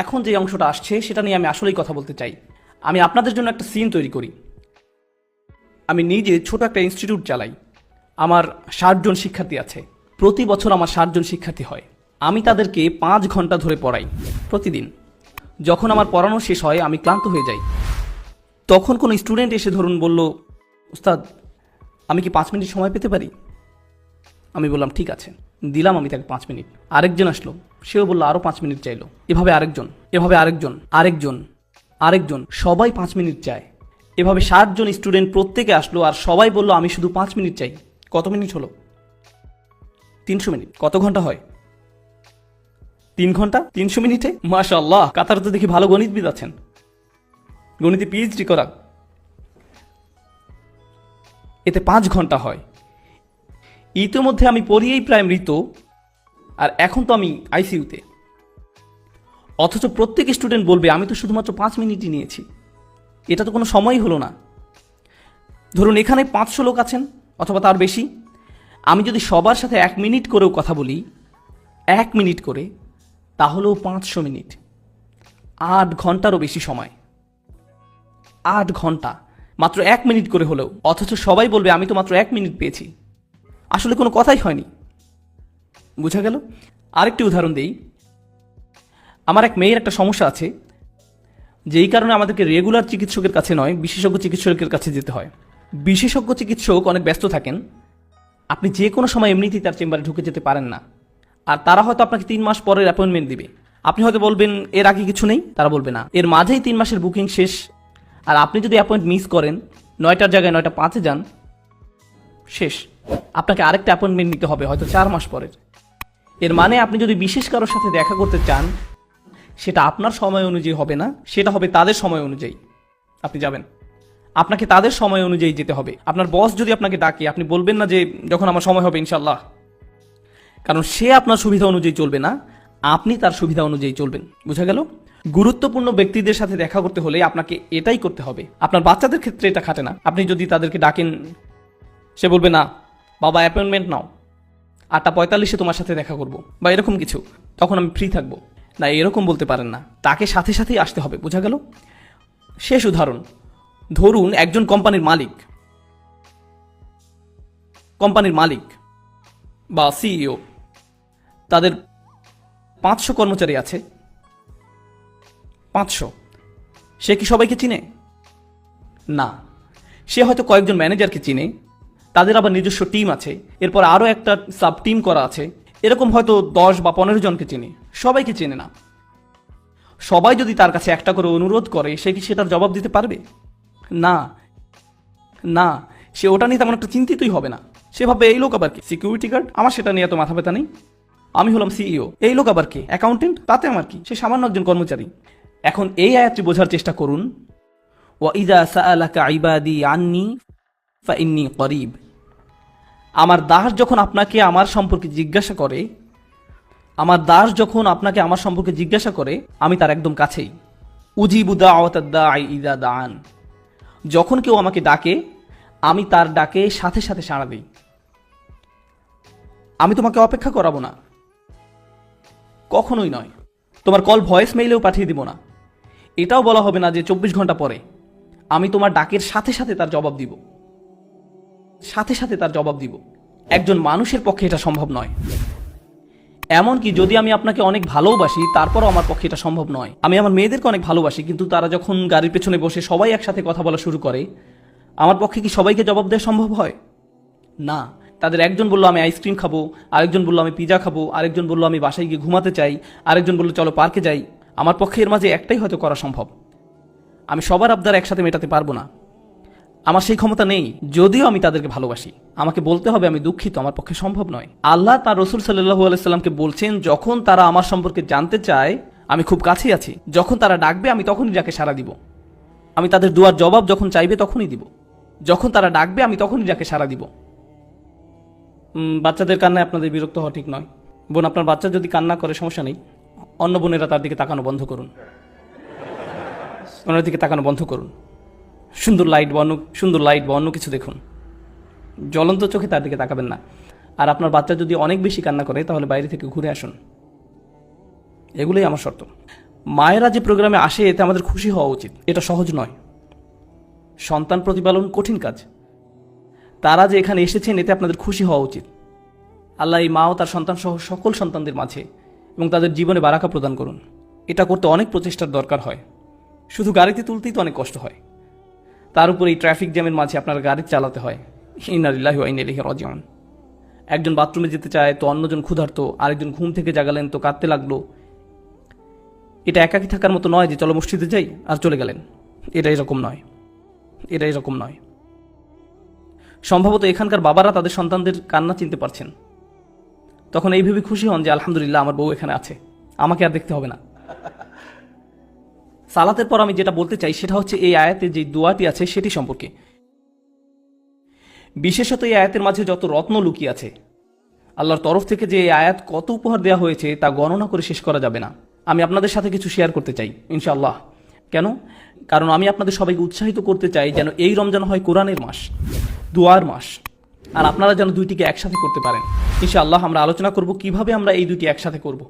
এখন যে অংশটা আসছে সেটা নিয়ে আমি আসলেই কথা বলতে চাই। আমি আপনাদের জন্য একটা সিন তৈরি করি। আমি নিজে ছোট একটা ইনস্টিটিউট চালাই। আমার 60 জন শিক্ষার্থী আছে। প্রতি বছর আমার 60 জন শিক্ষার্থী হয়। আমি তাদেরকে 5 ঘন্টা ধরে পড়াই প্রতিদিন। যখন আমার পড়ানো শেষ হয় আমি ক্লান্ত হয়ে যাই। তখন কোনো স্টুডেন্ট এসে ধরুন বলল, উস্তাদ আমি কি 5 মিনিট সময় পেতে পারি? আমি বললাম ঠিক আছে, দিলাম আমি তাকে 5 মিনিট। আরেকজন আসলো, সেও বললো আরও 5 মিনিট চাইলো। এভাবে আরেকজন, এভাবে আরেকজন, আরেকজন, আরেকজন, সবাই 5 মিনিট চায়। এভাবে 60 জন স্টুডেন্ট প্রত্যেকে আসলো আর সবাই বলল আমি শুধু 5 মিনিট চাই। কত মিনিট হলো? 300 মিনিট। কত ঘন্টা হয়? 3 ঘন্টা 300 মিনিটে। মাশাআল্লাহ, কাতারে তো দেখি ভালো গণিতবিদ আছেন, গণিতে পিএইচডি করা। এতে 5 ঘন্টা হয়। ইতিমধ্যে আমি পড়িয়েই প্রায় মৃত, আর এখন তো আমি আইসিইউতে। অথচ প্রত্যেক স্টুডেন্ট বলবে আমি তো শুধুমাত্র 5 মিনিটই নিয়েছি। এটা তো কোনো সময়ই হলো না। ধরুন এখানে 500 লোক আছেন অথবা তার বেশি। আমি যদি সবার সাথে 1 মিনিট করেও কথা বলি, 1 মিনিট করে, তাহলেও 500 মিনিট। 8 ঘন্টারও বেশি সময়। 8 ঘন্টা মাত্র 1 মিনিট করে হলেও, অথচ সবাই বলবে আমি তো মাত্র 1 মিনিট পেয়েছি। আসলে কোনো কথাই হয়নি। বুঝা গেল? আরেকটি উদাহরণ দেই। আমার এক মেয়ের একটা সমস্যা আছে, যেই কারণে আমাদেরকে রেগুলার চিকিৎসকের কাছে নয়, বিশেষজ্ঞ চিকিৎসকের কাছে যেতে হয়। বিশেষজ্ঞ চিকিৎসক অনেক ব্যস্ত থাকেন। আপনি যে কোনো সময় এমনিতেই তার চেম্বারে ঢুকে যেতে পারেন না। আর তারা হয়তো আপনাকে 3 মাস পরের অ্যাপয়েন্টমেন্ট দিবে। আপনি হয়তো বলবেন এর আগে কিছু নেই, তারা বলবে না, এর মাঝেই 3 মাসের বুকিং শেষ। আর আপনি যদি অ্যাপয়েন্ট মিস করেন, 9টার জায়গায় 9টা 5-এ যান, শেষ। আপনাকে আরেকটা অ্যাপয়েন্টমেন্ট নিতে হবে হয়তো 4 মাস পরের। এর মানে আপনি যদি বিশেষ কারোর সাথে দেখা করতে চান, সেটা আপনার সময় অনুযায়ী হবে না, সেটা হবে তাদের সময় অনুযায়ী। আপনি যাবেন, আপনাকে তাদের সময় অনুযায়ী যেতে হবে। আপনার বস যদি আপনাকে ডাকে, আপনি বলবেন না যে যখন আমার সময় হবে ইনশাল্লাহ, কারণ সে আপনার সুবিধা অনুযায়ী চলবে না, আপনি তার সুবিধা অনুযায়ী চলবেন। বুঝা গেল? গুরুত্বপূর্ণ ব্যক্তিদের সাথে দেখা করতে হলে আপনাকে এটাই করতে হবে। আপনার বাচ্চাদের ক্ষেত্রে এটা খাটে না। আপনি যদি তাদেরকে ডাকেন, সে বলবে না বাবা অ্যাপয়েন্টমেন্ট নাও, 8:45-এ তোমার সাথে দেখা করব, বা এরকম কিছু, তখন আমি ফ্রি থাকবো না, এরকম বলতে পারেন না। তাকে সাথে সাথেই আসতে হবে। বোঝা গেল? শেষ উদাহরণ, ধরুন একজন কোম্পানির মালিক বা সিইও, তাদের 500 কর্মচারী আছে। 500। সে কি সবাইকে চিনে? না। সে হয়তো কয়েকজন ম্যানেজারকে চিনে, তাদের আবার নিজস্ব টিম আছে, এরপর আরও একটা সাব টিম করা আছে, এরকম হয়তো 10 বা 15 জনকে চিনে। সবাইকে চেনে না। সবাই যদি তার কাছে একটা করে অনুরোধ করে, সে কি সেটার জবাব দিতে পারবে? না, না, সে ওটা নিয়ে তেমন একটা চিন্তিতই হবে না। সে ভাববে এই লোক আবার কি, সিকিউরিটি গার্ড, আমার সেটা নিয়ে তো মাথা ব্যথা নেই, আমি হলাম সিইও। এই লোক আবার কি, অ্যাকাউন্টেন্ট, তাতে আমার কি, সে সামান্য একজন কর্মচারী। এখন এই আয়াতটি বোঝার চেষ্টা করুন। ওয়াইদা সাআলাকা ইবাদি আন্নি ফাইন্নী করিব। আমার দাস যখন আপনাকে আমার সম্পর্কে জিজ্ঞাসা করে, আমার দাস যখন আপনাকে আমার সম্পর্কে জিজ্ঞাসা করে, আমি তার একদম কাছেই। উজিবু দাওয়াতাদ দাঈ ইযা দাআন। যখন কেউ আমাকে ডাকে, আমি তার ডাকে সাথে সাথে সাড়া দিই। আমি তোমাকে অপেক্ষা করাবো না, কখনোই নয়। তোমার কল ভয়েস মেইলেও পাঠিয়ে দিব না। এটাও বলা হবে না যে 24 ঘন্টা পরে। আমি তোমার ডাকের সাথে সাথে তার জবাব দিব, সাথে সাথে তার জবাব দিব। একজন মানুষের পক্ষে এটা সম্ভব নয়। এমনকি যদি আমি আপনাকে অনেক ভালোবাসি, তারপরও আমার পক্ষে এটা সম্ভব নয়। আমি আমার মেয়েদেরকে অনেক ভালোবাসি, কিন্তু তারা যখন গাড়ির পেছনে বসে সবাই একসাথে কথা বলা শুরু করে, আমার পক্ষে কি সবাইকে জবাব দেওয়া সম্ভব হয়? না। তাদের একজন বললো আমি আইসক্রিম খাবো, আরেকজন বললো আমি পিজা খাবো, আরেকজন বললো আমি বাসায় গিয়ে ঘুমাতে চাই, আরেকজন বললো চলো পার্কে যাই। আমার পক্ষে এর মাঝে একটাই হয়তো করা সম্ভব। আমি সবার আবদার একসাথে মেটাতে পারবো না, আমার সেই ক্ষমতা নেই। যদিও আমি তাদেরকে ভালোবাসি, আমাকে বলতে হবে আমি দুঃখিত, আমার পক্ষে সম্ভব নয়। আল্লাহ তার রসুল সাল্লাল্লাহু আলাইহি সাল্লামকে বলছেন, যখন তারা আমার সম্পর্কে জানতে চায় আমি খুব কাছেই আছি। যখন তারা ডাকবে আমি তখনই যাকে সাড়া দিব। আমি তাদের দুয়ার জবাব যখন চাইবে তখনই দিব। যখন তারা ডাকবে আমি তখনই যাকে সাড়া দিব। বাচ্চাদের কান্নায় আপনাদের বিরক্ত হওয়া ঠিক নয়। বোন, আপনার বাচ্চা যদি কান্না করে সমস্যা নেই, অন্য বোনেরা তার দিকে তাকানো বন্ধ করুন, ওনার দিকে তাকানো বন্ধ করুন। সুন্দর লাইট বা অন্য কিছু দেখুন, জ্বলন্ত চোখে তার দিকে তাকাবেন না। আর আপনার বাচ্চা যদি অনেক বেশি কান্না করে, তাহলে বাইরে থেকে ঘুরে আসুন। এগুলোই আমার শর্ত। মায়েরা যে প্রোগ্রামে আসে এতে আমাদের খুশি হওয়া উচিত। এটা সহজ নয়, সন্তান প্রতিপালন কঠিন কাজ। তারা যে এখানে এসেছেন এতে আপনাদের খুশি হওয়া উচিত। আল্লাহ এই মা ও তার সন্তান সহ সকল সন্তানদের মাঝে এবং তাদের জীবনে বারাকা প্রদান করুন। এটা করতে অনেক প্রচেষ্টার দরকার হয়, শুধু গাড়িতে তুলতেই তো অনেক কষ্ট হয়, তার উপর এই ট্রাফিক জ্যামের মাঝে আপনার গাড়ি চালাতে হয়। ইন্না লিল্লাহি ওয়া ইন্না ইলাইহি রাজিউন। একজন বাথরুমে যেতে চায় তো অন্যজন ক্ষুধার্ত, আরেকজন ঘুম থেকে জাগালেন তো কাঁদতে লাগলো। এটা একাকী থাকার মতো নয় যে চলো মসজিদে যাই আর চলে গেলেন। এটা এরকম নয়, এটা এরকম নয়। সম্ভবত এখানকার বাবারা তাদের সন্তানদের কান্না চিনতে পারছেন, তখন এই ভেবে খুশি হন যে আলহামদুলিল্লাহ আমার বউ এখানে আছে, আমাকে আর দেখতে হবে না। সালাতের পর আমি যেটা বলতে চাই সেটা হচ্ছে এই আয়াতে যে দোয়াটি আছে সেটি সম্পর্কে। বিশেষত এই আয়াতের মাঝে যত রত্ন লুকিয়ে আছে, আল্লাহর তরফ থেকে যে এই আয়াত কত উপহার দেওয়া হয়েছে তা গণনা করে শেষ করা যাবে না। আমি আপনাদের সাথে কিছু শেয়ার করতে চাই ইনশাআল্লাহ। কেন? কারণ আমি আপনাদের সবাইকে উৎসাহিত করতে চাই যেন এই রমজান হয় কোরআনের মাস, দোয়ার মাস, আর আপনারা যেন দুইটিকে একসাথে করতে পারেন। ইনশাআল্লাহ আমরা আলোচনা করব কিভাবে আমরা এই দুইটি একসাথে করব।